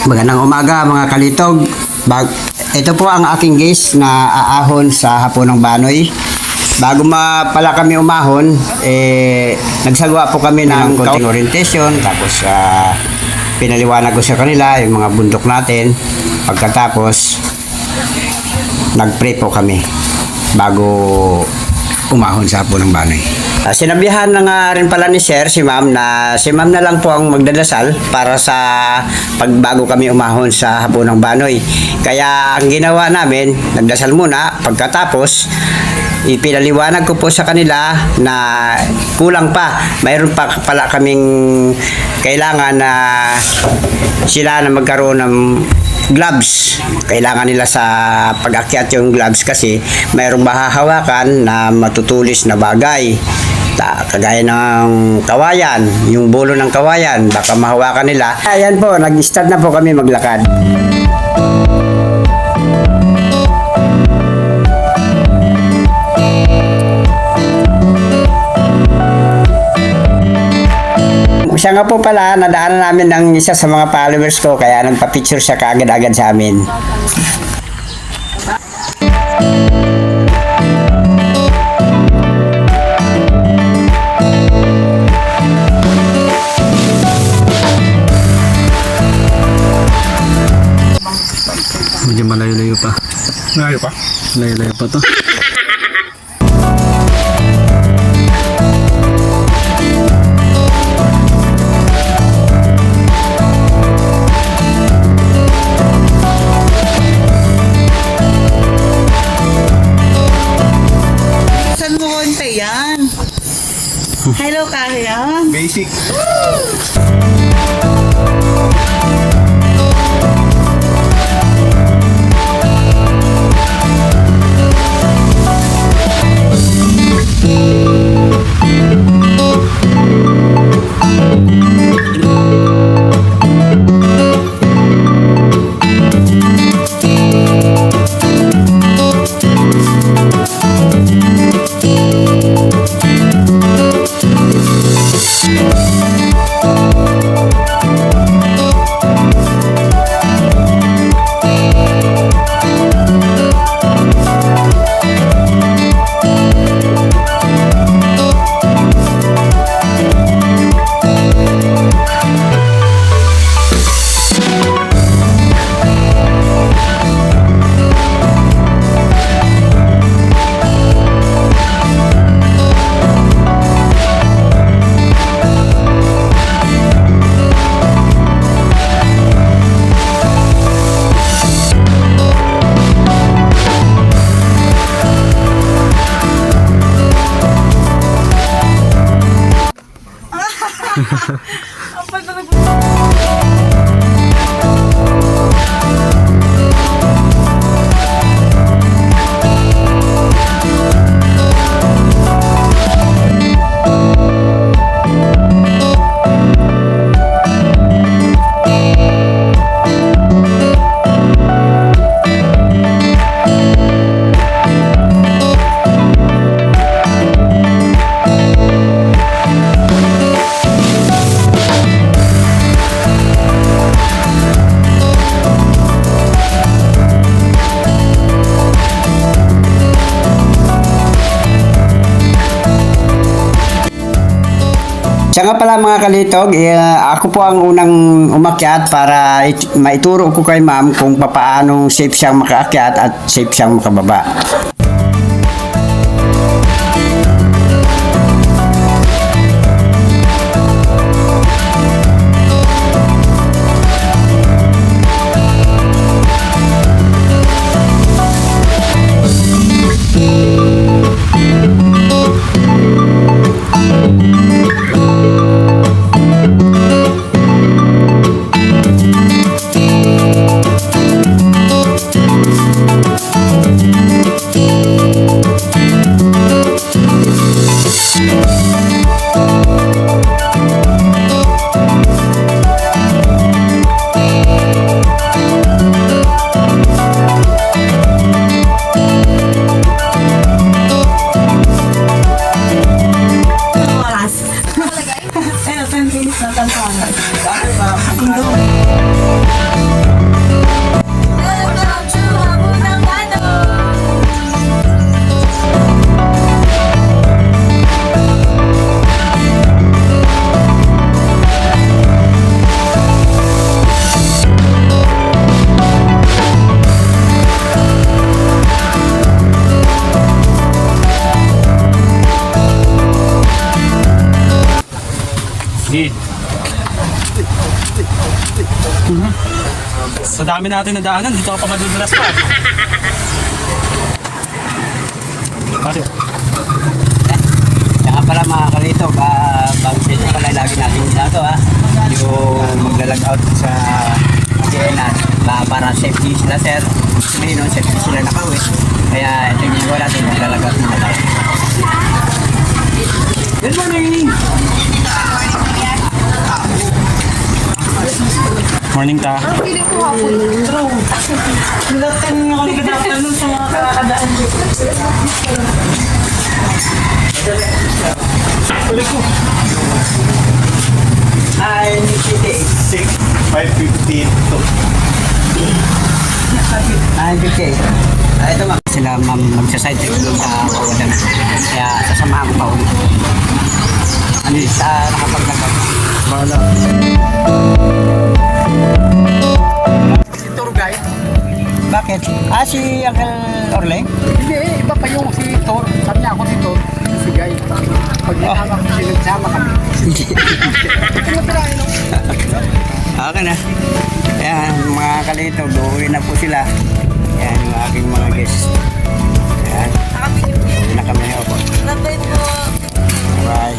Magandang umaga mga kalitog. Ito po ang aking guest na aahon sa Hapunong Banoy. Bago pala kami umahon, nagsagawa po kami ng konting orientation. Tapos pinaliwanag ko sa kanila yung mga bundok natin. Pagkatapos, nag-pray po kami bago umahon sa Hapunong Banoy. Sinabihan na nga rin pala ni Sir, si Ma'am, na si Ma'am na lang po ang magdadasal para sa pagbago kami umahon sa Hapunong Banoy. Kaya ang ginawa namin, nagdasal muna, pagkatapos, ipinaliwanag ko po sa kanila na kulang pa. Mayroon pa pala kaming kailangan na sila na magkaroon ng gloves. Kailangan nila sa pag-akyat yung gloves kasi mayroong mahahawakan na matutulis na bagay. Kagaya ng kawayan, yung bulo ng kawayan, baka mahawakan nila. Ayan po, nag-start na po kami maglakad. Siya nga po pala, nadaanan namin ng isa sa mga followers ko, kaya nagpa-picture siya kaagad-agad sa amin. Medyo malayo-layo pa. Malayo pa? Malayo-layo pa to. Saan mo konti yan? Hello, kaya? Basic. Siya nga pala mga kalitog, ako po ang unang umakyat para maituro ko kay Ma'am kung paano safe siyang makaakyat at safe siyang makababa. Sa dami natin na daanan, dito ka pa madudulas pa. Pasok. Saka pala mga kalito, bago sa ito pala lagi natin ginagawa, yung maglalag out sa DNR para safety sila sir. Sabihin nun, safety sila nakauwi. Kaya ito yung ginagawa natin, maglalag out muna tayo. Good morning! Morning ta. Nilatan nga kami kinatanong sa mga kakadaan. Ay, City. 5:15 to Ay, City. Ito ma'am. Sila ma'am magsaside trip doon sa Kawadan. Kaya sasamahan ko pa ulit. Ano yun, sa nakapaglagat. Bahala. Si tour guide. Bakit? Si Uncle Orle? Hindi, iba pa yung si tour. Sabi niya ako si tour. Si guide. Pag nakama ko, sinagsama kami. Okay na. Ayan, mga kalito, uuwi na po sila. Ayan, yung aking mga guests. Ayan. Uuwi na kami na po. Labay po. Bye.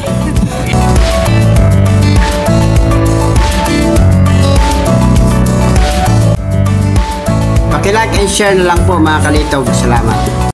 Paki-like and share na lang po mga kalito. Salamat.